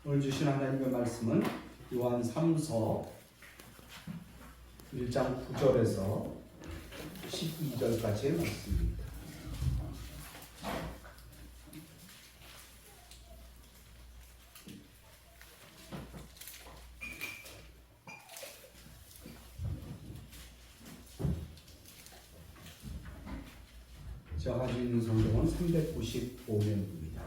오늘 주신 하나님의 말씀은 요한 3서 1장 9절에서 12절까지의 말씀입니다. 제가 가지고 있는 성경은 395면입니다.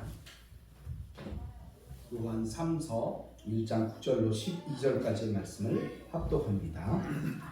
요한 3서 1장 9절로 12절까지의 말씀을 합독합니다.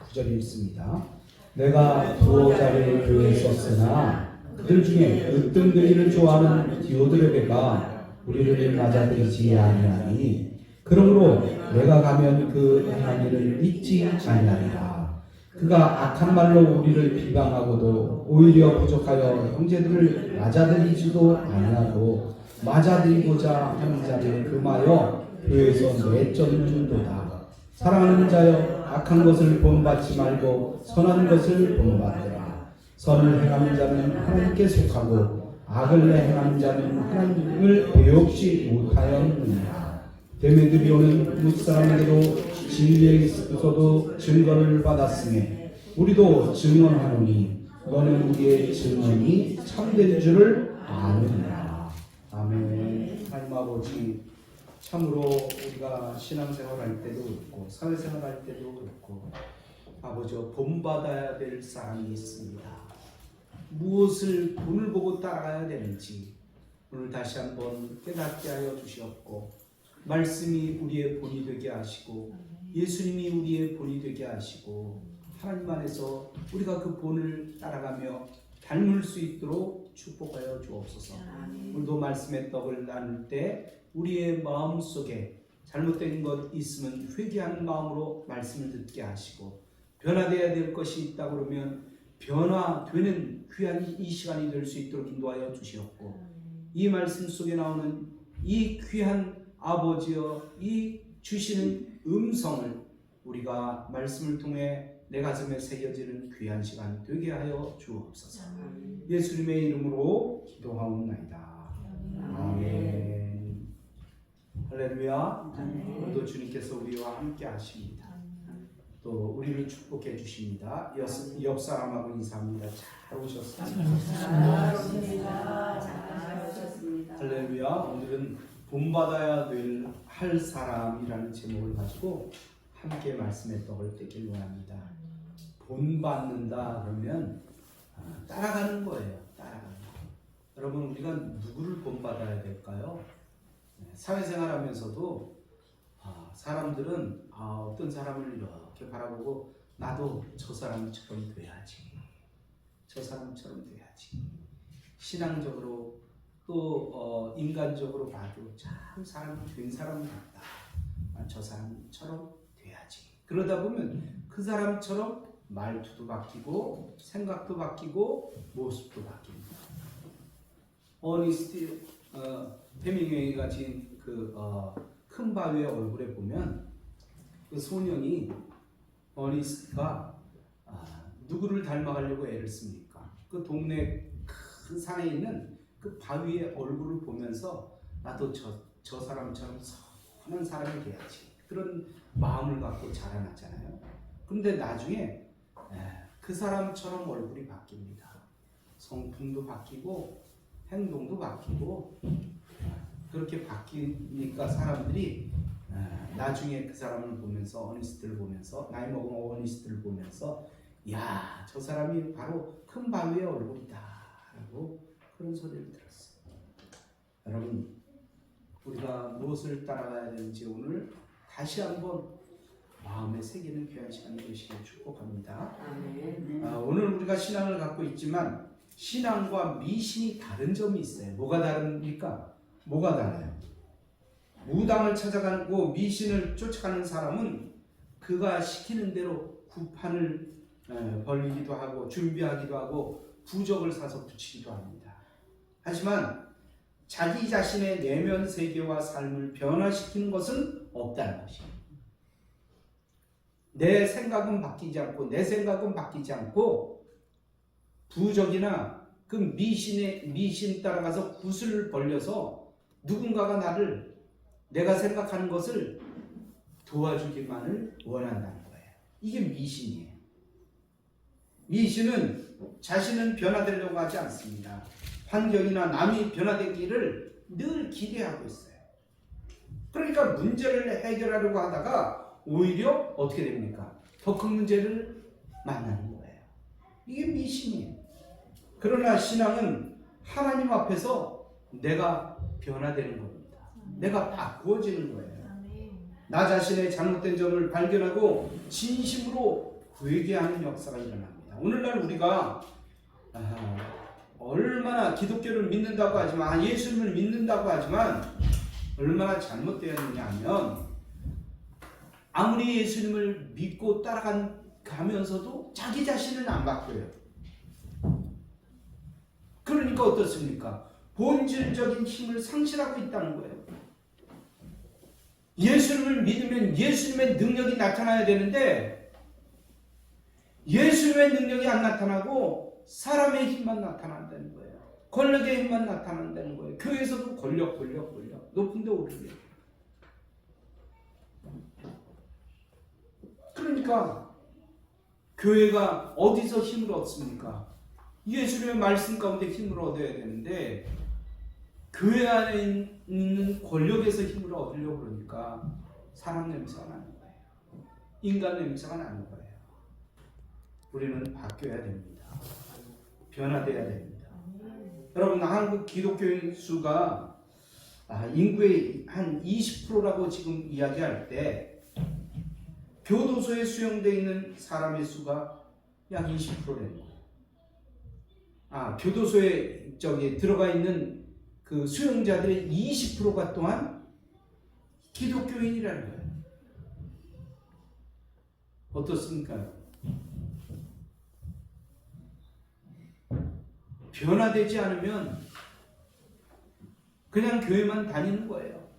9절이 있습니다. 내가 두어 자를 교회에 썼으나 그들 중에 으뜸들이를 좋아하는 디오드레베가 우리를 맞아들이지 아니하니 그러므로 내가 가면 그 행한 일을 잊지 아니하리라. 그가 악한 말로 우리를 비방하고도 오히려 부족하여 형제들을 맞아들이지도 아니하고 맞아들이고자 하는 자를 금하여 교회에서 내쫓는도다. 사랑하는 자여, 악한 것을 본받지 말고 선한 것을 본받으라. 선을 행하는 자는 하나님께 속하고 악을 행하는 자는 하나님을 배옥지 못하였느니라. 데메드리오는 뭇사람에게도 진리에 있어서도 증거를 받았으며 우리도 증언하노니 너는 우리의 증언이 참된 줄을 아느니라. 아멘. 하나님 아버지, 참으로 우리가 신앙생활 할 때도 그렇고 사회생활 할 때도 그렇고 아버지 본받아야 될 사람이 있습니다. 무엇을 본을 보고 따라가야 되는지 오늘 다시 한번 깨닫게 하여 주시옵고 말씀이 우리의 본이 되게 하시고 예수님이 우리의 본이 되게 하시고 하나님 안에서 우리가 그 본을 따라가며 닮을 수 있도록 축복하여 주옵소서. 오늘도 말씀의 떡을 나눌 때 우리의 마음속에 잘못된 것 있으면 회개하는 마음으로 말씀을 듣게 하시고 변화되어야 될 것이 있다 그러면 변화되는 귀한 이 시간이 될 수 있도록 인도하여 주시옵고 이 말씀 속에 나오는 이 귀한 아버지여 이 주시는 음성을 우리가 말씀을 통해 내 가슴에 새겨지는 귀한 시간 되게 하여 주옵소서. 예수님의 이름으로 기도하옵나이다. 아멘. 할렐루야. 오늘도 주님께서 우리와 함께 하십니다. 또 우리를 축복해 주십니다. 옆 사람하고 인사합니다. 잘 오셨습니다. 할렐루야. 오늘은 본받아야 할 사람이라는 제목을 가지고 함께 말씀의 떡을 떼길 원합니다. 본받는다 그러면 따라가는 거예요. 따라가는 거. 여러분, 우리가 누구를 본받아야 될까요? 사회생활 하면서도 사람들은 어떤 사람을 이렇게 바라보고 나도 저 사람처럼 돼야지. 저 사람처럼 돼야지. 신앙적으로 또 인간적으로 봐도 참 사람 된 사람 같다. 저 사람처럼 돼야지. 그러다 보면 그 사람처럼 말투도 바뀌고 생각도 바뀌고 모습도 바뀝니다. 어니스트 해밍웨이가 지은 큰 바위의 얼굴에 보면 그 소년이 어니스트가 누구를 닮아가려고 애를 씁니까? 그 동네 큰 산에 있는 그 바위의 얼굴을 보면서 나도 저 사람처럼 선한 사람이 돼야지. 그런 마음을 갖고 자라났잖아요. 그런데 나중에 그 사람처럼 얼굴이 바뀝니다. 성품도 바뀌고 행동도 바뀌고 그렇게 바뀌니까 사람들이 나중에 그 사람을 보면서 어니스트를 보면서 나이 먹은 어니스트를 보면서 야, 저 사람이 바로 큰 바위의 얼굴이다 라고 그런 소리를 들었어요. 여러분, 우리가 무엇을 따라가야 되는지 오늘 다시 한번 마음에 새기는 귀한 시간이 되시길 축복합니다. 오늘 우리가 신앙을 갖고 있지만 신앙과 미신이 다른 점이 있어요. 뭐가 다릅니까? 뭐가 달라요? 무당을 찾아가고 미신을 쫓아가는 사람은 그가 시키는 대로 구판을 벌리기도 하고 준비하기도 하고 부적을 사서 붙이기도 합니다. 하지만 자기 자신의 내면 세계와 삶을 변화시키는 것은 없다는 것입니다. 내 생각은 바뀌지 않고 부적이나 그 미신 따라가서 굿을 벌려서 누군가가 나를 내가 생각하는 것을 도와주기만을 원한다는 거예요. 이게 미신이에요. 미신은 자신은 변화되려고 하지 않습니다. 환경이나 남이 변화되기를 늘 기대하고 있어요. 그러니까 문제를 해결하려고 하다가 오히려 어떻게 됩니까? 더 큰 문제를 만나는 거예요. 이게 미신이에요. 그러나 신앙은 하나님 앞에서 내가 변화되는 겁니다. 내가 바꾸어지는 거예요. 나 자신의 잘못된 점을 발견하고 진심으로 회개하는 역사가 일어납니다. 오늘날 우리가 얼마나 기독교를 믿는다고 하지만, 예수님을 믿는다고 하지만 얼마나 잘못되어 있느냐 하면, 아무리 예수님을 믿고 따라가면서도 자기 자신은 안 바뀌어요. 그러니까 어떻습니까? 본질적인 힘을 상실하고 있다는 거예요. 예수님을 믿으면 예수님의 능력이 나타나야 되는데 예수님의 능력이 안 나타나고 사람의 힘만 나타난다는 거예요. 권력의 힘만 나타난다는 거예요. 교회에서도 권력 높은 데 오르게. 그러니까 교회가 어디서 힘을 얻습니까? 예수님의 말씀 가운데 힘을 얻어야 되는데 교회 안에 있는 권력에서 힘을 얻으려고 그러니까 사람 냄새가 나는 거예요. 인간 냄새가 나는 거예요. 우리는 바뀌어야 됩니다. 변화돼야 됩니다. 여러분, 한국 기독교인 수가 인구의 한 20%라고 지금 이야기할 때 교도소에 수용되어 있는 사람의 수가 약 20%라는 거예요. 교도소에 들어가 있는 그 수용자들의 20%가 또한 기독교인이라는 거예요. 어떻습니까? 변화되지 않으면 그냥 교회만 다니는 거예요.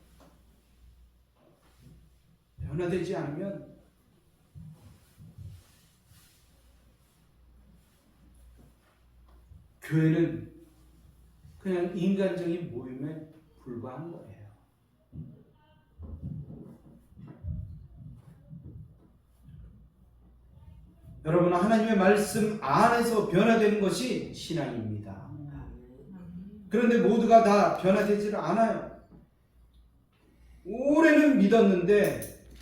변화되지 않으면 교회는 그냥 인간적인 모임에 불과한 거예요. 여러분, 하나님의 말씀 안에서 변화되는 것이 신앙입니다. 그런데 모두가 다 변화되지를 않아요. 올해는 믿었는데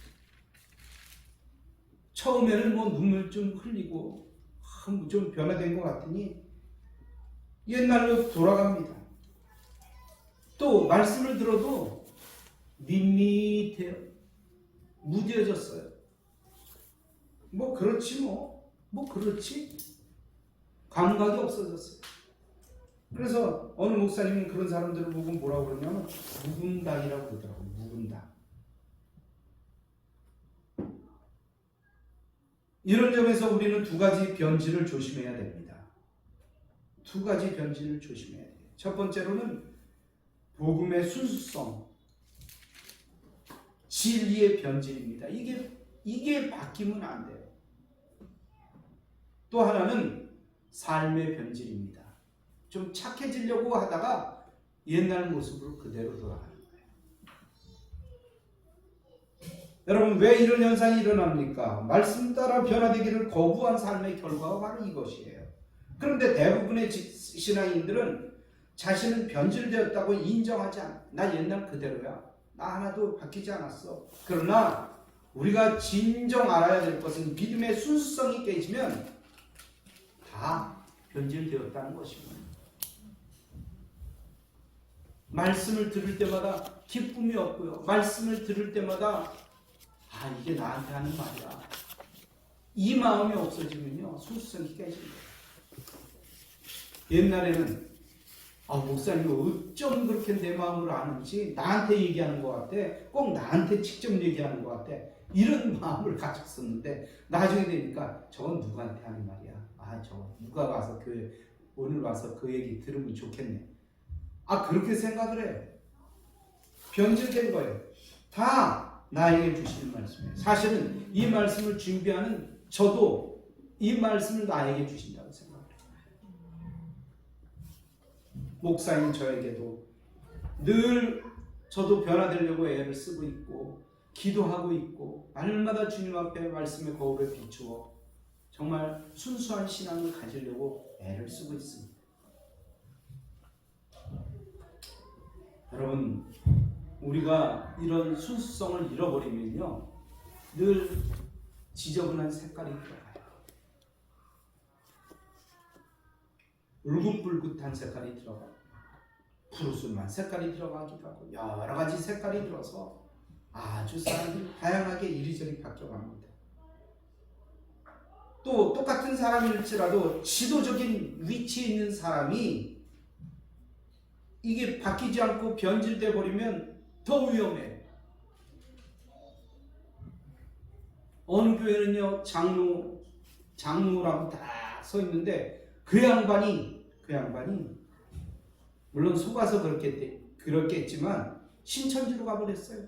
처음에는 눈물 좀 흘리고 좀 변화된 것 같으니 옛날로 돌아갑니다. 또 말씀을 들어도 밋밋해요. 무뎌졌어요. 그렇지. 감각이 없어졌어요. 그래서 어느 목사님은 그런 사람들을 보고 뭐라고 그러냐면 묵은닥이라고 그러더라고요. 묵은닥. 이런 점에서 우리는 두 가지 변질을 조심해야 됩니다. 두 가지 변질을 조심해야 돼요. 첫 번째로는 복음의 순수성, 진리의 변질입니다. 이게 바뀌면 안 돼요. 또 하나는 삶의 변질입니다. 좀 착해지려고 하다가 옛날 모습으로 그대로 돌아가는 거예요. 여러분, 왜 이런 현상이 일어납니까? 말씀 따라 변화되기를 거부한 삶의 결과가 바로 이것이에요. 그런데 대부분의 신앙인들은 자신은 변질되었다고 인정하지 않아. 나 옛날 그대로야. 나 하나도 바뀌지 않았어. 그러나 우리가 진정 알아야 될 것은 믿음의 순수성이 깨지면 다 변질되었다는 것입니다. 말씀을 들을 때마다 기쁨이 없고요. 말씀을 들을 때마다 이게 나한테 하는 말이야. 이 마음이 없어지면요, 순수성이 깨집니다. 옛날에는 목사님이 어쩜 그렇게 내 마음을 아는지 나한테 얘기하는 것 같아. 꼭 나한테 직접 얘기하는 것 같아. 이런 마음을 가졌었는데 나중에 되니까 저건 누구한테 하는 말이야. 저거 누가 와서 오늘 와서 그 얘기 들으면 좋겠네. 그렇게 생각을 해요. 변질된 거예요. 다 나에게 주시는 말씀이에요. 사실은 이 말씀을 준비하는 저도 이 말씀을 나에게 주신다고 생각해요. 목사인 저에게도 늘 저도 변화되려고 애를 쓰고 있고 기도하고 있고 날마다 주님 앞에 말씀의 거울에 비추어 정말 순수한 신앙을 가지려고 애를 쓰고 있습니다. 여러분, 우리가 이런 순수성을 잃어버리면요 늘 지저분한 색깔이 들어가요. 울긋불긋한 색깔이 들어가고 푸르스름한 색깔이 들어가기도 하고 여러 가지 색깔이 들어서 아주 사람들이 다양하게 이리저리 바뀌어갑니다. 또 똑같은 사람일지라도 지도적인 위치에 있는 사람이 이게 바뀌지 않고 변질돼 버리면 더 위험해. 어느 교회는요 장로라고 다 써 있는데 그 양반이 물론 속아서 그렇겠지만 신천지로 가버렸어요.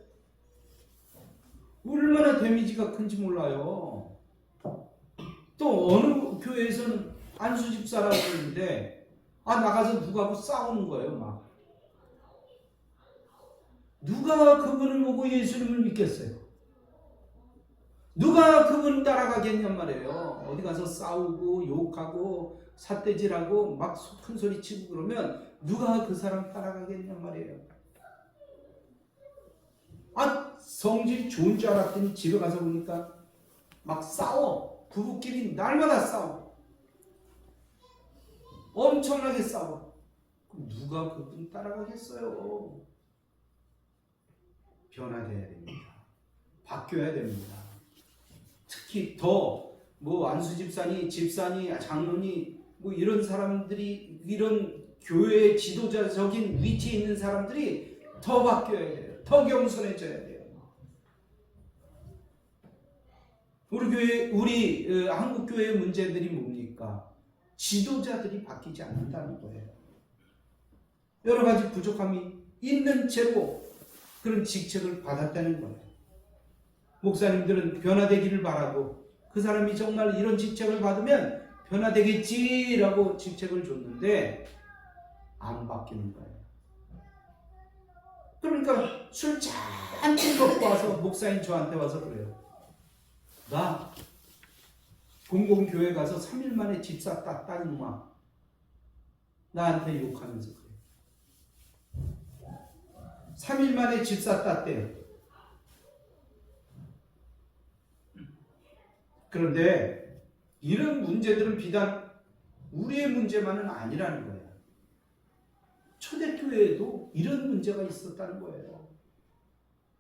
얼마나 데미지가 큰지 몰라요. 또 어느 교회에서는 안수 집사라고 그러는데 나가서 누구하고 싸우는 거예요. 막 누가 그분을 보고 예수님을 믿겠어요? 누가 그분 따라가겠냔 말이에요. 어디 가서 싸우고 욕하고 삿대질하고 막 큰 소리 치고 그러면 누가 그 사람 따라가겠냔 말이에요. 성질 좋은 줄 알았더니 집에 가서 보니까 막 싸워. 부부끼리 날마다 싸워. 엄청나게 싸워. 그럼 누가 그분 따라가겠어요? 변화돼야 됩니다. 바뀌어야 됩니다. 특히 더 안수 집사니 장로니 이런 사람들이 이런 교회의 지도자적인 위치에 있는 사람들이 더 바뀌어야 돼요. 더 겸손해져야 돼요. 우리 한국 교회의 문제들이 뭡니까? 지도자들이 바뀌지 않는다는 거예요. 여러 가지 부족함이 있는 채로 그런 직책을 받았다는 거예요. 목사님들은 변화되기를 바라고 그 사람이 정말 이런 직책을 받으면 변화되겠지라고 직책을 줬는데 안 바뀌는 거예요. 그러니까 술 잔뜩 먹고 와서 목사님 저한테 와서 그래요. 나 공공교회 가서 3일 만에 집사 땄다 이놈아. 나한테 욕하면서 그래요. 3일 만에 집사 땄대요. 그런데 이런 문제들은 비단 우리의 문제만은 아니라는 거예요. 초대교회에도 이런 문제가 있었다는 거예요.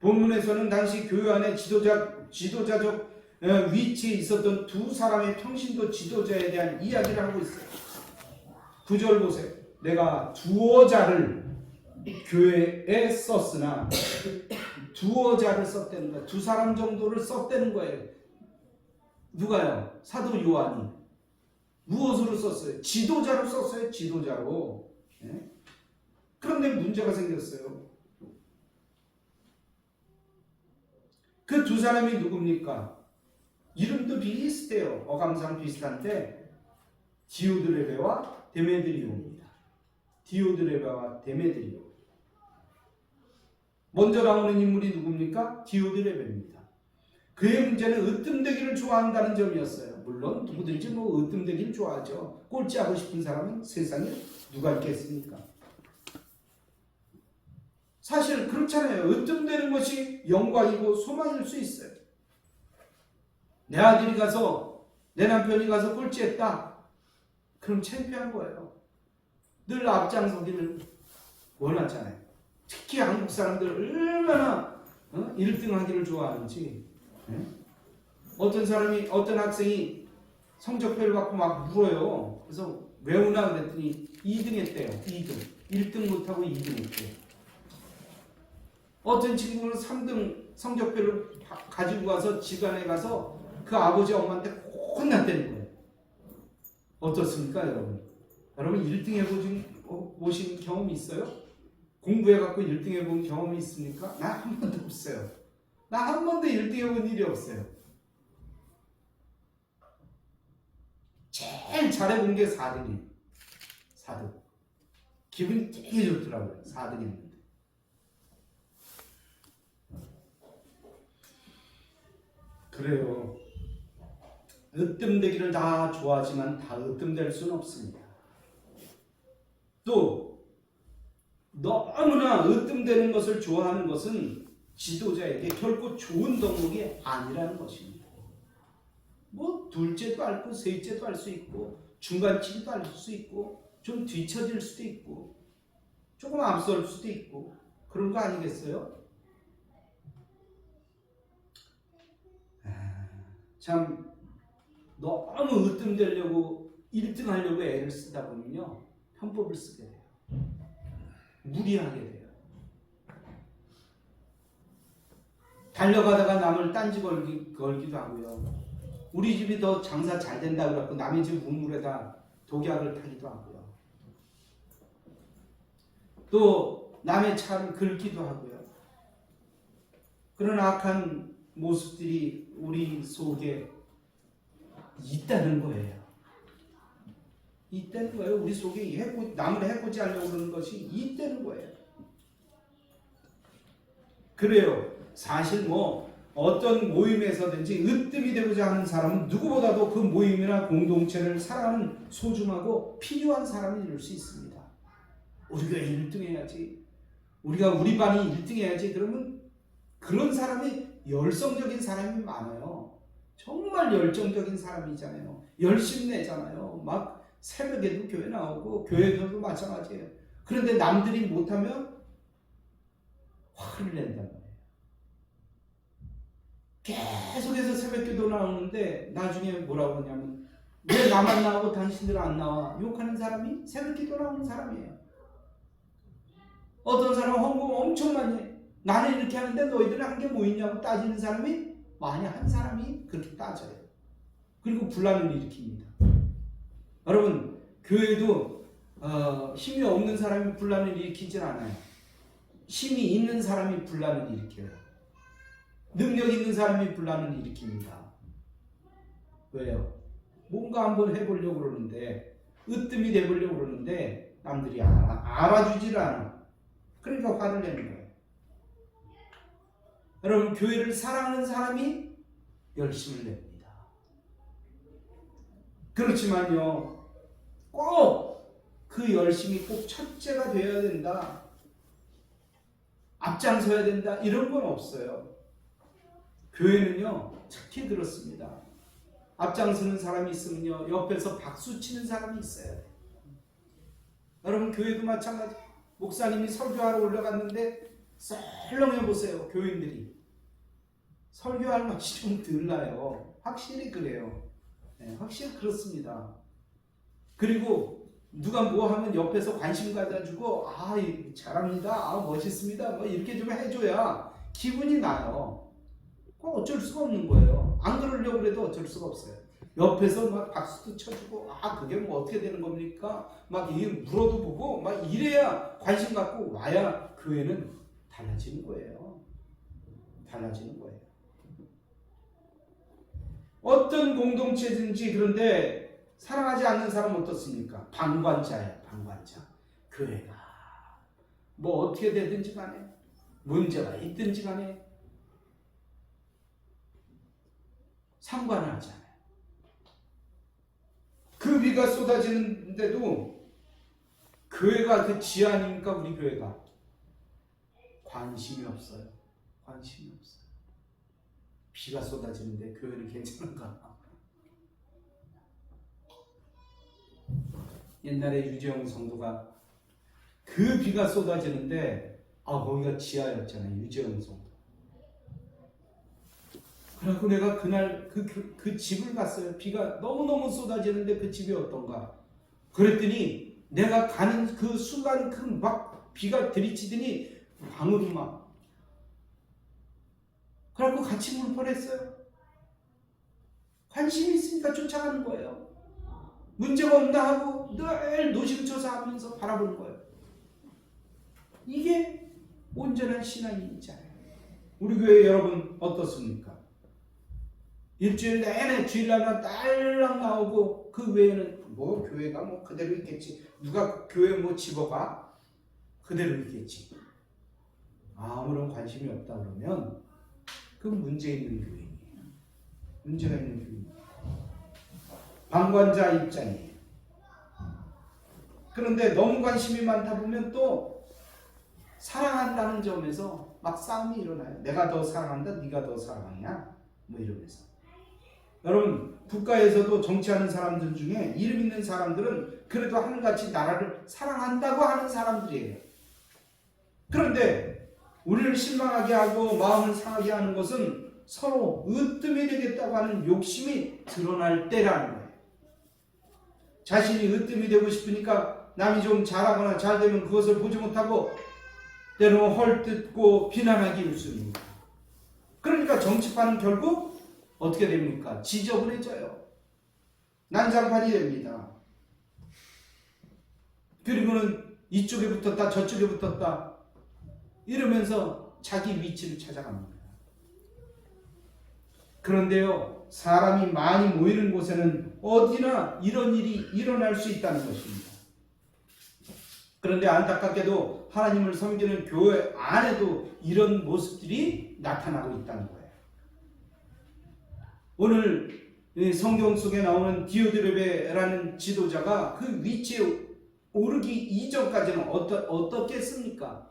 본문에서는 당시 교회 안에 지도자적 위치에 있었던 두 사람의 평신도 지도자에 대한 이야기를 하고 있어요. 9절 보세요. 내가 두어 자를 교회에 썼으나 두어 자를 썼다는 거예요. 두 사람 정도를 썼다는 거예요. 누가요? 사도 요한이. 무엇으로 썼어요? 지도자로 썼어요. 지도자로. 네? 그런데 문제가 생겼어요. 그 두 사람이 누굽니까? 이름도 비슷해요. 어감상 비슷한데 디오드레베와 데메드리오입니다. 디오드레베와 데메드리오. 먼저 나오는 인물이 누굽니까? 디오드레베입니다. 그의 문제는 으뜸되기를 좋아한다는 점이었어요. 물론 누구든지 으뜸되기를 좋아하죠. 꼴찌하고 싶은 사람은 세상에 누가 있겠습니까? 사실 그렇잖아요. 으뜸되는 것이 영광이고 소망일 수 있어요. 내 아들이 가서 내 남편이 가서 꼴찌했다. 그럼 창피한 거예요. 늘 앞장서기를 원하잖아요. 특히 한국 사람들 얼마나 1등 하기를 좋아하는지. 어떤 학생이 성적표를 받고 막 울어요. 그래서 왜 우나 그랬더니 2등 했대요. 2등. 1등 못하고 2등 했대요. 어떤 친구는 3등 성적표를 가지고 가서 집안에 가서 그 아버지 엄마한테 혼났다는 거예요. 어떻습니까 여러분? 여러분 1등 해보신 경험이 있어요? 공부해갖고 1등 해본 경험이 있습니까? 나 한 번도 없어요. 나 한 번도 1등 해본 일이 없어요. 제일 잘해본 게 4등이에요. 4등. 기분이 되게 좋더라고요. 4등 했는데. 그래요. 으뜸되기를 다 좋아하지만 다 으뜸될 수는 없습니다. 또 너무나 으뜸되는 것을 좋아하는 것은 지도자에게 결코 좋은 덕목이 아니라는 것입니다. 뭐 둘째도 앓고 셋째도 할 수 있고 중간치기도 할 수 있고 좀 뒤처질 수도 있고 조금 앞설 수도 있고 그런 거 아니겠어요? 참 너무 으뜸되려고 1등 하려고 애를 쓰다 보면요 편법을 쓰게 돼요. 무리하게 돼요. 달려가다가 남을 딴지 걸기도 하고요. 우리 집이 더 장사 잘 된다고 그래서 남의 집 우물에다 독약을 타기도 하고요. 또 남의 차를 긁기도 하고요. 그런 악한 모습들이 우리 속에 있다는 거예요. 있다는 거예요. 우리 속에 남을 해코지 하려고 그러는 것이 있다는 거예요. 그래요. 사실 뭐 어떤 모임에서든지 으뜸이 되고자 하는 사람은 누구보다도 그 모임이나 공동체를 사랑하는 소중하고 필요한 사람이 될 수 있습니다. 우리가 1등 해야지. 우리가 우리 반이 1등 해야지. 그러면 그런 사람이 열성적인 사람이 많아요. 정말 열정적인 사람이잖아요. 열심 내잖아요. 막 새벽에도 교회 나오고 교회에서도 마찬가지예요. 그런데 남들이 못하면 화를 낸단 말이에요. 계속해서 새벽기도 나오는데 나중에 뭐라고 하냐면 왜 나만 나오고 당신들 안 나와? 욕하는 사람이 새벽기도 나오는 사람이에요. 어떤 사람은 헌금 엄청 많이 해. 나는 이렇게 하는데 너희들은 한 게 뭐 있냐고 따지는 사람이 만약 한 사람이 그렇게 따져요. 그리고 분란을 일으킵니다. 여러분 교회도 힘이 없는 사람이 분란을 일으키질 않아요. 힘이 있는 사람이 분란을 일으켜요. 능력 있는 사람이 분란을 일으킵니다. 왜요? 뭔가 한번 해보려고 그러는데 으뜸이 돼보려고 그러는데 남들이 알아주질 않아. 그러니까 화를 내는 거예요. 여러분 교회를 사랑하는 사람이 열심을 냅니다. 그렇지만요 꼭 그 열심이 꼭 첫째가 되어야 된다, 앞장서야 된다 이런 건 없어요. 교회는요 특히 그렇습니다. 앞장서는 사람이 있으면요 옆에서 박수 치는 사람이 있어야 돼요. 여러분 교회도 마찬가지. 목사님이 설교하러 올라갔는데 썰렁해 보세요. 교인들이 설교할 맛이 좀 덜 나요. 확실히 그래요. 네, 확실히 그렇습니다. 그리고 누가 뭐 하면 옆에서 관심 가져주고 잘합니다, 멋있습니다 뭐 이렇게 좀 해줘야 기분이 나요. 그거 어쩔 수가 없는 거예요. 안 그러려고 해도 어쩔 수가 없어요. 옆에서 막 박수도 쳐주고 그게 뭐 어떻게 되는 겁니까? 막 이게 물어도 보고 막 이래야 관심 갖고 와야 교회는 달라지는 거예요. 달라지는 거예요. 어떤 공동체든지 그런데 사랑하지 않는 사람은 어떻습니까? 방관자예요. 방관자. 교회가 뭐 어떻게 되든지 간에 문제가 있든지 간에 상관을 하지 않아요. 그 비가 쏟아지는데도 교회가 그 지하니까 우리 교회가 관심이 없어요. 관심이 없어요. 비가 쏟아지는데 교회는 괜찮은가? 옛날에 유재영 성도가 그 비가 쏟아지는데 거기가 지하였잖아요. 유재영 성도. 그래서 내가 그날 그 집을 갔어요. 비가 너무너무 쏟아지는데 그 집이 어떤가? 그랬더니 내가 가는 그 순간 그 막 비가 들이치더니 방으로 막. 그래갖고 같이 물 뻔했어요. 관심이 있으니까 쫓아가는 거예요. 문제가 없나 하고 늘 노심초사하면서 바라보는 거예요. 이게 온전한 신앙이잖아요. 우리 교회 여러분 어떻습니까? 일주일 내내 주일날 딸랑 나오고 그 외에는 뭐 교회가 뭐 그대로 있겠지. 누가 교회 뭐 집어가? 그대로 있겠지. 아무런 관심이 없다 그러면 그 문제 있는 교회예요. 문제가 있는 교회입니다. 방관자 입장이에요. 그런데 너무 관심이 많다 보면 또 사랑한다는 점에서 막 싸움이 일어나요. 내가 더 사랑한다, 네가 더 사랑하냐, 뭐 이러면서. 여러분, 국가에서도 정치하는 사람들 중에 이름 있는 사람들은 그래도 하늘같이 나라를 사랑한다고 하는 사람들이에요. 그런데 우리를 실망하게 하고 마음을 상하게 하는 것은 서로 으뜸이 되겠다고 하는 욕심이 드러날 때라는 거예요. 자신이 으뜸이 되고 싶으니까 남이 좀 잘하거나 잘되면 그것을 보지 못하고 때로는 헐뜯고 비난하기 일쑤입니다. 그러니까 정치판은 결국 어떻게 됩니까? 지저분해져요. 난장판이 됩니다. 그리고는 이쪽에 붙었다 저쪽에 붙었다 이러면서 자기 위치를 찾아갑니다. 그런데요, 사람이 많이 모이는 곳에는 어디나 이런 일이 일어날 수 있다는 것입니다. 그런데 안타깝게도 하나님을 섬기는 교회 안에도 이런 모습들이 나타나고 있다는 거예요. 오늘 성경 속에 나오는 디오드레베라는 지도자가 그 위치에 오르기 이전까지는 어떻겠습니까?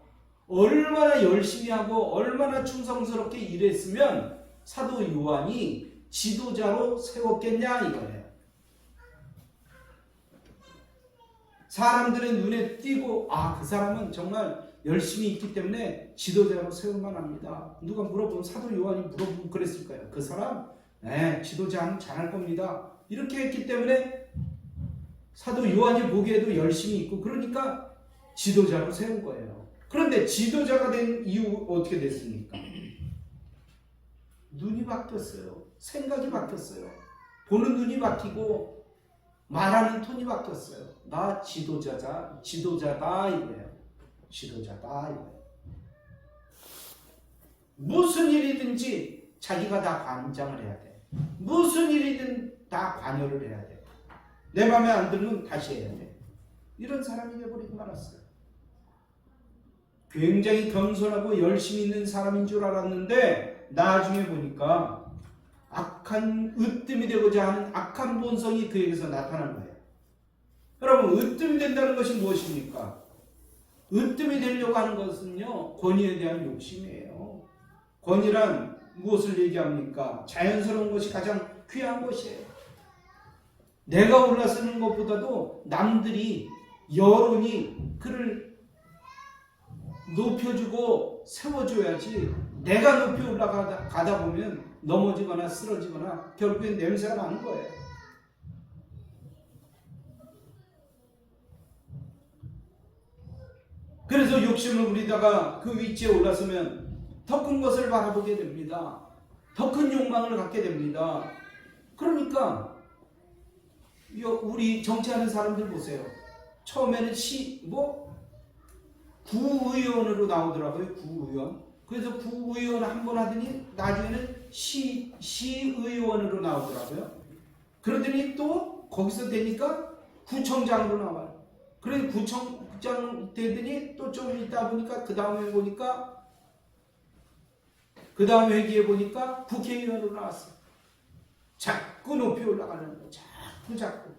얼마나 열심히 하고 얼마나 충성스럽게 일했으면 사도 요한이 지도자로 세웠겠냐 이거예요. 사람들의 눈에 띄고 그 사람은 정말 열심히 있기 때문에 지도자로 세울만 합니다. 누가 물어보면 사도 요한이 물어보면 그랬을 거예요. 그 사람 지도자는 잘할 겁니다. 이렇게 했기 때문에 사도 요한이 보기에도 열심히 있고 그러니까 지도자로 세운 거예요. 그런데 지도자가 된 이후 어떻게 됐습니까? 눈이 바뀌었어요. 생각이 바뀌었어요. 보는 눈이 바뀌고 말하는 톤이 바뀌었어요. 나 지도자다 이거예요. 지도자다 이거예요. 무슨 일이든지 자기가 다 관장을 해야 돼. 무슨 일이든 다 관여를 해야 돼. 내 맘에 안 들면 다시 해야 돼. 이런 사람이 되어버리고 말았어요. 굉장히 겸손하고 열심히 있는 사람인 줄 알았는데 나중에 보니까 악한 으뜸이 되고자 하는 악한 본성이 그에게서 나타난 거예요. 여러분, 으뜸이 된다는 것이 무엇입니까? 으뜸이 되려고 하는 것은요, 권위에 대한 욕심이에요. 권위란 무엇을 얘기합니까? 자연스러운 것이 가장 귀한 것이에요. 내가 올라서는 것보다도 남들이, 여론이 그를 높여주고 세워줘야지, 내가 높이 올라가다 보면 넘어지거나 쓰러지거나 결국엔 냄새가 나는 거예요. 그래서 욕심을 부리다가 그 위치에 올라서면 더 큰 것을 바라보게 됩니다. 더 큰 욕망을 갖게 됩니다. 그러니까 우리 정치하는 사람들 보세요. 처음에는 구의원으로 나오더라고요. 구의원. 그래서 구의원 한 번 하더니 나중에는 시의원으로 나오더라고요. 그러더니 또 거기서 되니까 구청장으로 나와요. 그래서 구청장 되더니 또 좀 있다 보니까 그 다음에 보니까 그 다음 회기에 보니까 국회의원으로 나왔어요. 자꾸 높이 올라가는 거예요. 자꾸.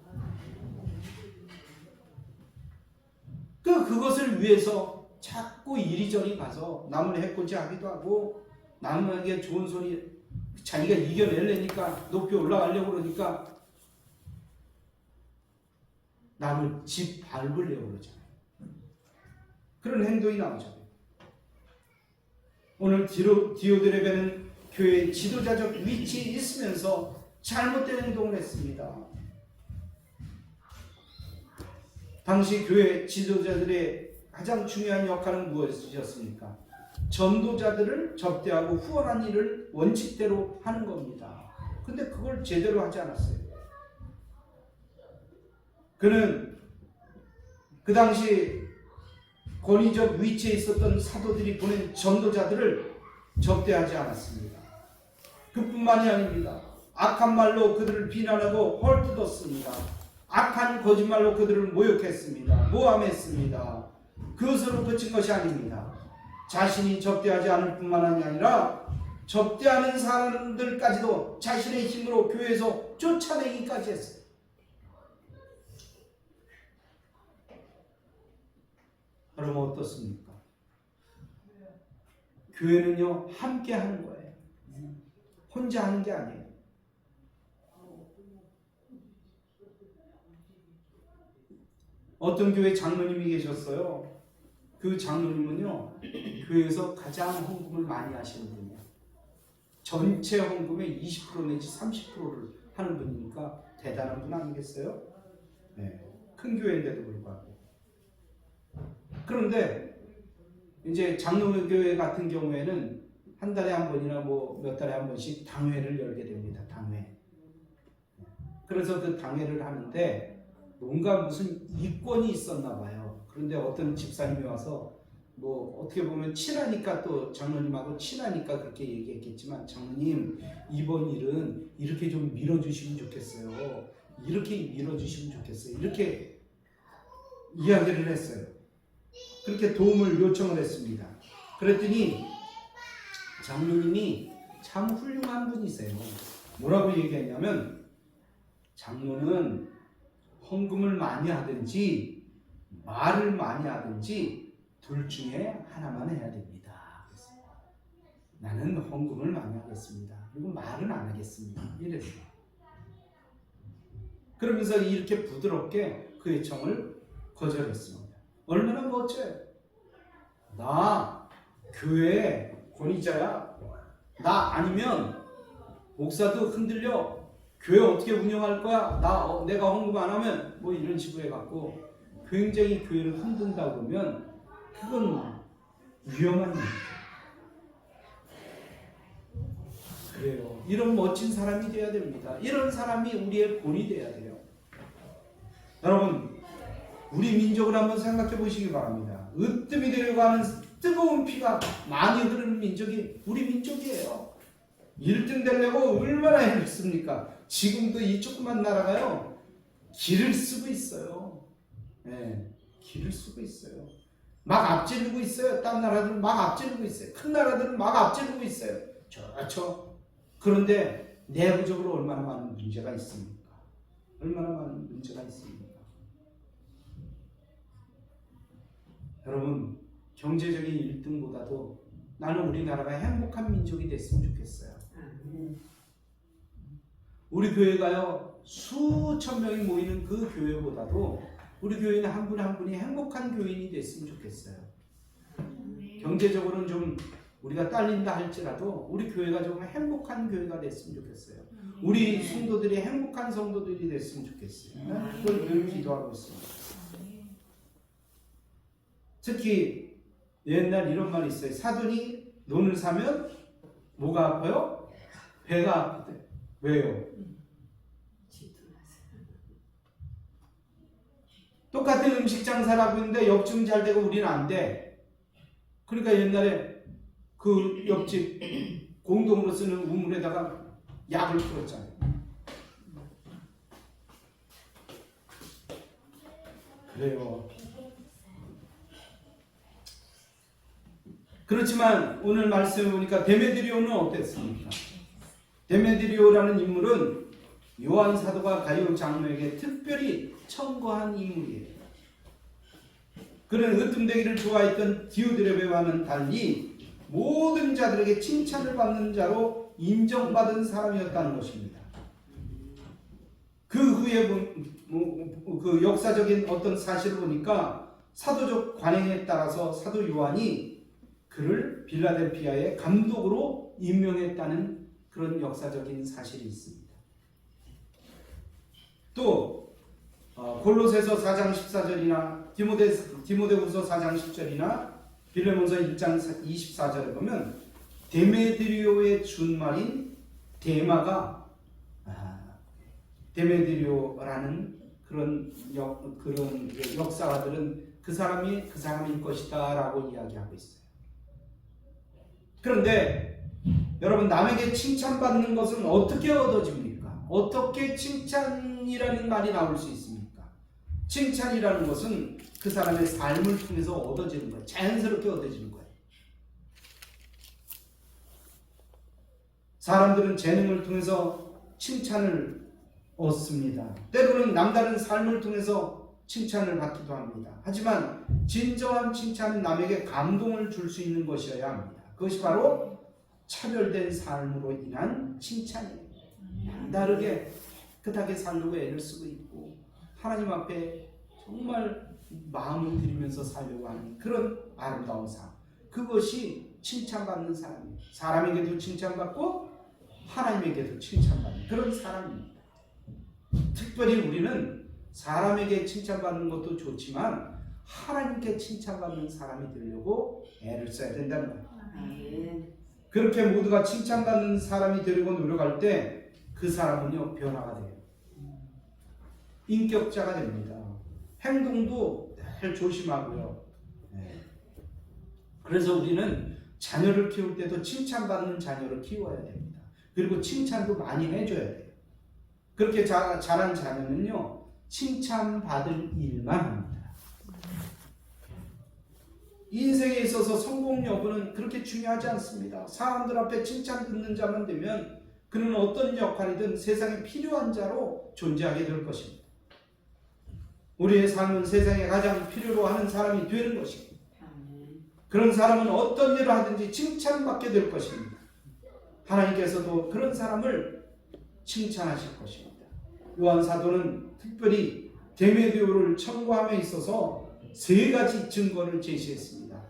그것을 위해서 자꾸 이리저리 가서 남을 해코지 하기도 하고 남에게 좋은 소리 자기가 이겨내려니까 높이 올라가려고 그러니까 남을 짓밟으려고 그러잖아요. 그런 행동이 나오잖아요. 오늘 디오드레베는 교회의 지도자적 위치에 있으면서 잘못된 행동을 했습니다. 당시 교회 지도자들의 가장 중요한 역할은 무엇이었습니까? 전도자들을 접대하고 후원한 일을 원칙대로 하는 겁니다. 근데 그걸 제대로 하지 않았어요. 그는 그 당시 권위적 위치에 있었던 사도들이 보낸 전도자들을 접대하지 않았습니다. 그뿐만이 아닙니다. 악한 말로 그들을 비난하고 헐뜯었습니다. 악한 거짓말로 그들을 모욕했습니다. 모함했습니다. 그것으로 그친 것이 아닙니다. 자신이 접대하지 않을 뿐만 아니라 접대하는 사람들까지도 자신의 힘으로 교회에서 쫓아내기까지 했어요. 여러분 어떻습니까? 교회는요 함께 하는 거예요. 혼자 하는 게 아니에요. 어떤 교회 장로님이 계셨어요. 그 장로님은요 교회에서 가장 헌금을 많이 하시는 분이에요. 전체 헌금의 20% 내지 30%를 하는 분이니까 대단한 분 아니겠어요? 네. 큰 교회인데도 불구하고. 그런데 이제 장로교회 같은 경우에는 한 달에 한 번이나 뭐 몇 달에 한 번씩 당회를 열게 됩니다. 당회. 그래서 그 당회를 하는데 뭔가 무슨 이권이 있었나 봐요. 그런데 어떤 집사님이 와서 뭐 어떻게 보면 친하니까 또 장로님하고 친하니까 그렇게 얘기했겠지만 장로님 이번 일은 이렇게 좀 밀어주시면 좋겠어요. 이렇게 밀어주시면 좋겠어요. 이렇게 이야기를 했어요. 그렇게 도움을 요청을 했습니다. 그랬더니 장로님이 참 훌륭한 분이세요. 뭐라고 얘기했냐면 장로는 헌금을 많이 하든지 말을 많이 하든지 둘 중에 하나만 해야 됩니다. 그랬어요. 나는 헌금을 많이 하겠습니다. 그리고 말은 안 하겠습니다. 이랬어요. 그러면서 이렇게 부드럽게 그 요청을 거절했습니다. 얼마나 멋져요. 나 교회 권위자야. 나 아니면 목사도 흔들려. 교회 어떻게 운영할 거야? 내가 헌금 안 하면 뭐 이런 식으로 해갖고 굉장히 교회를 흔든다 보면 그건 위험한 일이죠. 그래요. 이런 멋진 사람이 돼야 됩니다. 이런 사람이 우리의 본이 돼야 돼요. 여러분 우리 민족을 한번 생각해 보시기 바랍니다. 으뜸이 되려고 하는 뜨거운 피가 많이 흐르는 민족이 우리 민족이에요. 1등 되려고 얼마나 힘들습니까? 지금도 이 조그만 나라가요 길을 쓰고 있어요. 네, 길을 쓰고 있어요. 막 앞지르고 있어요. 딴 나라들은 막 앞지르고 있어요. 큰 나라들은 막 앞지르고 있어요. 그런데 내부적으로 얼마나 많은 문제가 있습니까? 얼마나 많은 문제가 있습니까? 여러분 경제적인 1등보다도 나는 우리나라가 행복한 민족이 됐으면 좋겠어요. 우리 교회가요 수천 명이 모이는 그 교회보다도 우리 교회는 한 분 한 분이 행복한 교인이 됐으면 좋겠어요. 경제적으로는 좀 우리가 딸린다 할지라도 우리 교회가 좀 행복한 교회가 됐으면 좋겠어요. 우리 성도들이 행복한 성도들이 됐으면 좋겠어요. 그걸 늘 기도하고 있습니다. 특히 옛날 이런 말이 있어요. 사돈이 논을 사면 뭐가 아파요? 배가 아프대. 왜요? 똑같은 음식 장사를 하고 있는데 옆집은 잘 되고 우리는 안 돼. 그러니까 옛날에 그 옆집 공동으로 쓰는 우물에다가 약을 풀었잖아요. 그래요. 그렇지만 오늘 말씀을 보니까 데메드리오는 어땠습니까? 데메드리오라는 인물은 요한 사도가 가이오 장로에게 특별히 청거한 인물이에요. 그는 으뜸되기를 좋아했던 디오드레베와는 달리 모든 자들에게 칭찬을 받는 자로 인정받은 사람이었다는 것입니다. 그 후에 그 역사적인 어떤 사실을 보니까 사도적 관행에 따라서 사도 요한이 그를 빌라델피아의 감독으로 임명했다는 그런 역사적인 사실이 있습니다. 또 골로새서 4장 14절이나 디모데후서 4장 10절이나 빌레몬서 1장 24절에 보면 데메드리오의 준말인 데마가 데메드리오라는 그런 역사가들은 그 사람일 것이다라고 이야기하고 있어요. 그런데 여러분 남에게 칭찬받는 것은 어떻게 얻어집니까? 어떻게 칭찬이라는 말이 나올 수 있습니까? 칭찬이라는 것은 그 사람의 삶을 통해서 얻어지는 거예요. 자연스럽게 얻어지는 거예요. 사람들은 재능을 통해서 칭찬을 얻습니다. 때로는 남다른 삶을 통해서 칭찬을 받기도 합니다. 하지만 진정한 칭찬은 남에게 감동을 줄 수 있는 것이어야 합니다. 그것이 바로 차별된 삶으로 인한 칭찬이에요. 남다르게 깨끗하게 살려고 애를 쓰고 있고 하나님 앞에 정말 마음을 들이면서 살려고 하는 그런 아름다운 삶, 그것이 칭찬받는 사람이에요. 사람에게도 칭찬받고 하나님에게도 칭찬받는 그런 사람입니다. 특별히 우리는 사람에게 칭찬받는 것도 좋지만 하나님께 칭찬받는 사람이 되려고 애를 써야 된다는 거예요. 그렇게 모두가 칭찬받는 사람이 되려고 노력할 때 그 사람은요, 변화가 돼요. 인격자가 됩니다. 행동도 늘 조심하고요. 그래서 우리는 자녀를 키울 때도 칭찬받는 자녀를 키워야 됩니다. 그리고 칭찬도 많이 해줘야 돼요. 그렇게 자란 자녀는요, 칭찬받을 일만 합니다. 인생에 있어서 성공 여부는 그렇게 중요하지 않습니다. 사람들 앞에 칭찬 듣는 자만 되면 그는 어떤 역할이든 세상에 필요한 자로 존재하게 될 것입니다. 우리의 삶은 세상에 가장 필요로 하는 사람이 되는 것입니다. 그런 사람은 어떤 일을 하든지 칭찬받게 될 것입니다. 하나님께서도 그런 사람을 칭찬하실 것입니다. 요한 사도는 특별히 데메디오를 청구함에 있어서 3가지 증거를 제시했습니다.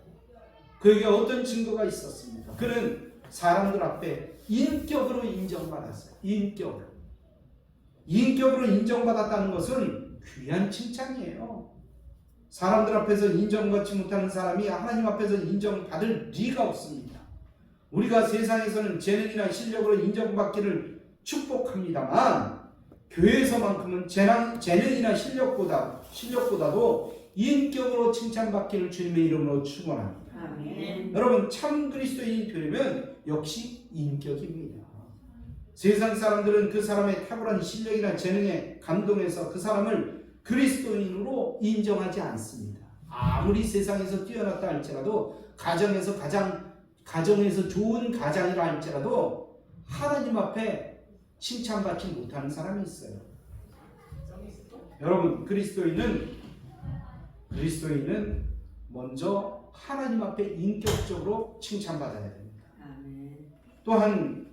그에게 어떤 증거가 있었습니까? 그는 사람들 앞에 인격으로 인정받았어요. 인격으로 인정받았다는 것은 귀한 칭찬이에요. 사람들 앞에서 인정받지 못하는 사람이 하나님 앞에서 인정받을 리가 없습니다. 우리가 세상에서는 재능이나 실력으로 인정받기를 축복합니다만 교회에서만큼은 재능이나 실력보다도 인격으로 칭찬받기를 주님의 이름으로 축원합니다. 여러분, 참 그리스도인이 되려면 역시 인격입니다. 세상 사람들은 그 사람의 탁월한 실력이나 재능에 감동해서 그 사람을 그리스도인으로 인정하지 않습니다. 아무리 세상에서 뛰어났다 할지라도 가정에서 좋은 가장이라 할지라도 하나님 앞에 칭찬받지 못하는 사람이 있어요. 여러분, 그리스도인은 먼저 하나님 앞에 인격적으로 칭찬받아야 됩니다. 또한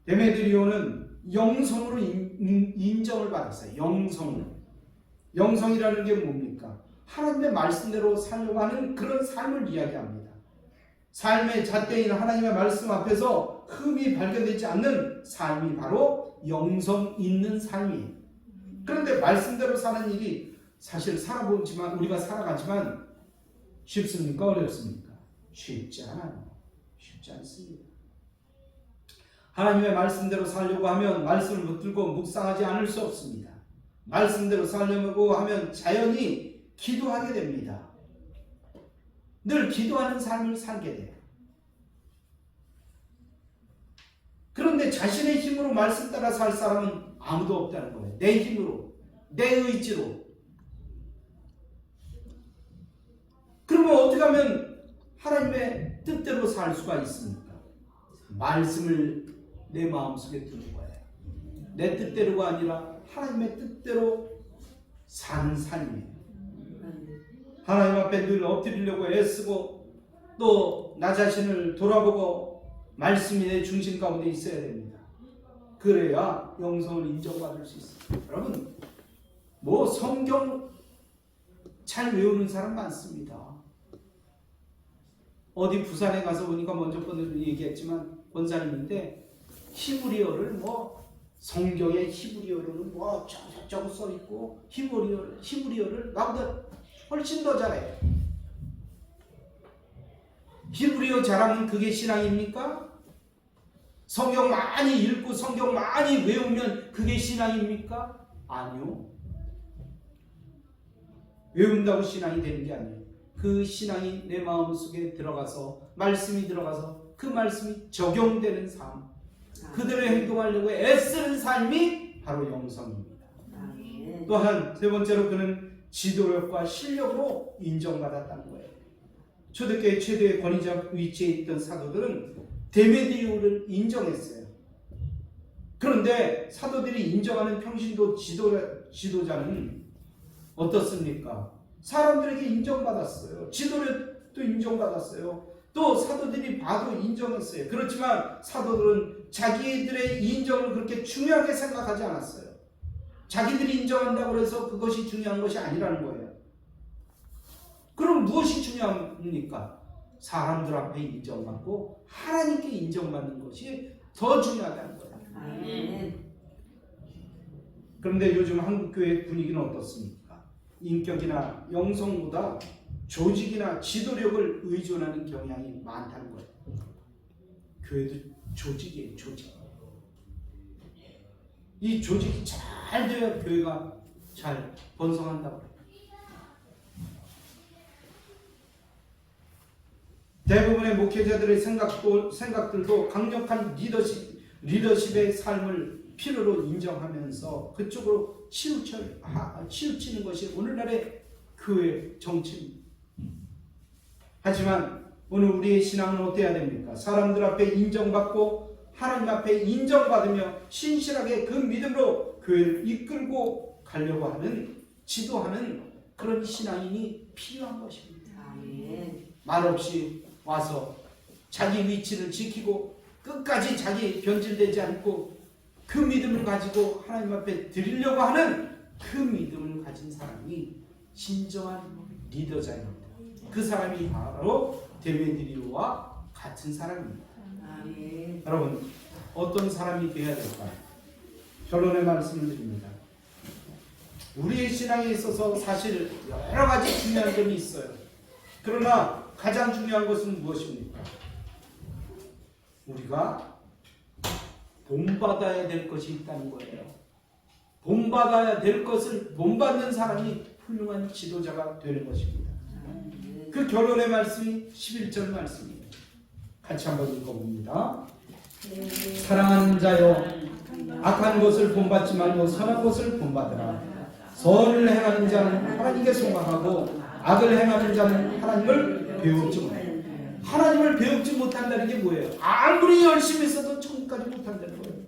데메드리오는 영성으로 인정을 받았어요. 영성이라는 게 뭡니까? 하나님의 말씀대로 살려고 하는 그런 삶을 이야기합니다. 삶의 잣대인 하나님의 말씀 앞에서 흠이 발견되지 않는 삶이 바로 영성 있는 삶이에요. 그런데 말씀대로 사는 일이 사실 우리가 살아가지만 쉽습니까? 어렵습니까? 쉽지 않아요. 쉽지 않습니다. 하나님의 말씀대로 살려고 하면 말씀을 붙들고 묵상하지 않을 수 없습니다. 말씀대로 살려고 하면 자연히 기도하게 됩니다. 늘 기도하는 삶을 살게 돼요. 그런데 자신의 힘으로 말씀 따라 살 사람은 아무도 없다는 거예요. 내 힘으로, 내 의지로. 그러면 어떻게 하면 하나님의 뜻대로 살 수가 있습니까? 말씀을 내 마음속에 두는 거예요. 내 뜻대로가 아니라 하나님의 뜻대로 사는 삶이에요. 하나님 앞에 늘 엎드리려고 애쓰고 또 나 자신을 돌아보고 말씀이 내 중심 가운데 있어야 됩니다. 그래야 영성을 인정받을 수 있어요. 여러분, 성경 잘 외우는 사람 많습니다. 어디 부산에 가서 보니까 먼저 얘기했지만 권사님인데 히브리어를 성경의 히브리어로는 저거 써 있고 히브리어를 나보다 훨씬 더 잘해요. 히브리어 잘하면 그게 신앙입니까? 성경 많이 읽고 성경 많이 외우면 그게 신앙입니까? 아니요. 외운다고 신앙이 되는 게 아니에요. 그 신앙이 내 마음속에 들어가서 말씀이 들어가서 그 말씀이 적용되는 삶, 그대로 행동하려고 애쓰는 삶이 바로 영성입니다. 또한 세 번째로 그는 지도력과 실력으로 인정받았다는 거예요. 초대교회 최대의 권위적 위치에 있던 사도들은 데메디오를 인정했어요. 그런데 사도들이 인정하는 평신도 지도자는 어떻습니까? 사람들에게 인정받았어요. 지도력도 인정받았어요. 또 사도들이 봐도 인정했어요. 그렇지만 사도들은 자기들의 인정을 그렇게 중요하게 생각하지 않았어요. 자기들이 인정한다고 해서 그것이 중요한 것이 아니라는 거예요. 그럼 무엇이 중요합니까? 사람들 앞에 인정받고 하나님께 인정받는 것이 더 중요하다는 거예요. 그런데 요즘 한국교회 분위기는 어떻습니까? 인격이나 영성보다 조직이나 지도력을 의존하는 경향이 많다는 거예요. 교회도 조직이에요, 조직. 이 조직이 잘 돼야 교회가 잘 번성한다고 해요. 대부분의 목회자들의 생각들도 강력한 리더십의 삶을 필요로 인정하면서 그쪽으로 치우치는 것이 오늘날의 교회 정치입니다. 하지만 오늘 우리의 신앙은 어때야 됩니까? 사람들 앞에 인정받고 하나님 앞에 인정받으며 신실하게 그 믿음으로 교회를 이끌고 가려고 하는, 지도하는 그런 신앙인이 필요한 것입니다. 말없이 와서 자기 위치를 지키고 끝까지 자기 변질되지 않고 그 믿음을 가지고 하나님 앞에 드리려고 하는 그 믿음을 가진 사람이 진정한 리더자입니다. 그 사람이 바로 데메드리오와 같은 사람입니다. 여러분, 어떤 사람이 되어야 될까요? 결론의 말씀을 드립니다. 우리의 신앙에 있어서 사실 여러 가지 중요한 점이 있어요. 그러나 가장 중요한 것은 무엇입니까? 우리가 본받아야 될 것이 있다는 거예요. 본받아야 될 것을 본받는 사람이 훌륭한 지도자가 되는 것입니다. 그 결론의 말씀이 11절 말씀이에요. 같이 한번 읽어봅니다. 사랑하는 자여, 악한 것을 본받지 말고 선한 것을 본받으라. 선을 행하는 자는 하나님께 속하고 악을 행하는 자는 하나님을 배우지 못한다. 하나님을 배우지 못한다는 게 뭐예요? 아무리 열심히 써도 천국까지 못한다는 거예요.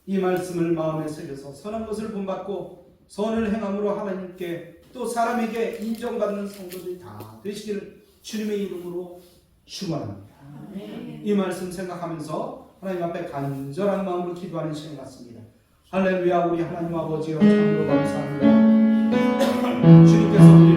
이 말씀을 마음에 새겨서 선한 것을 본받고 선을 행함으로 하나님께 또 사람에게 인정받는 성도들이 다 되시기를 주님의 이름으로 축원합니다. 이 말씀 생각하면서 하나님 앞에 간절한 마음으로 기도하는 시간 같습니다. 할렐루야. 우리 하나님 아버지여, 참으로 감사합니다. 주님께서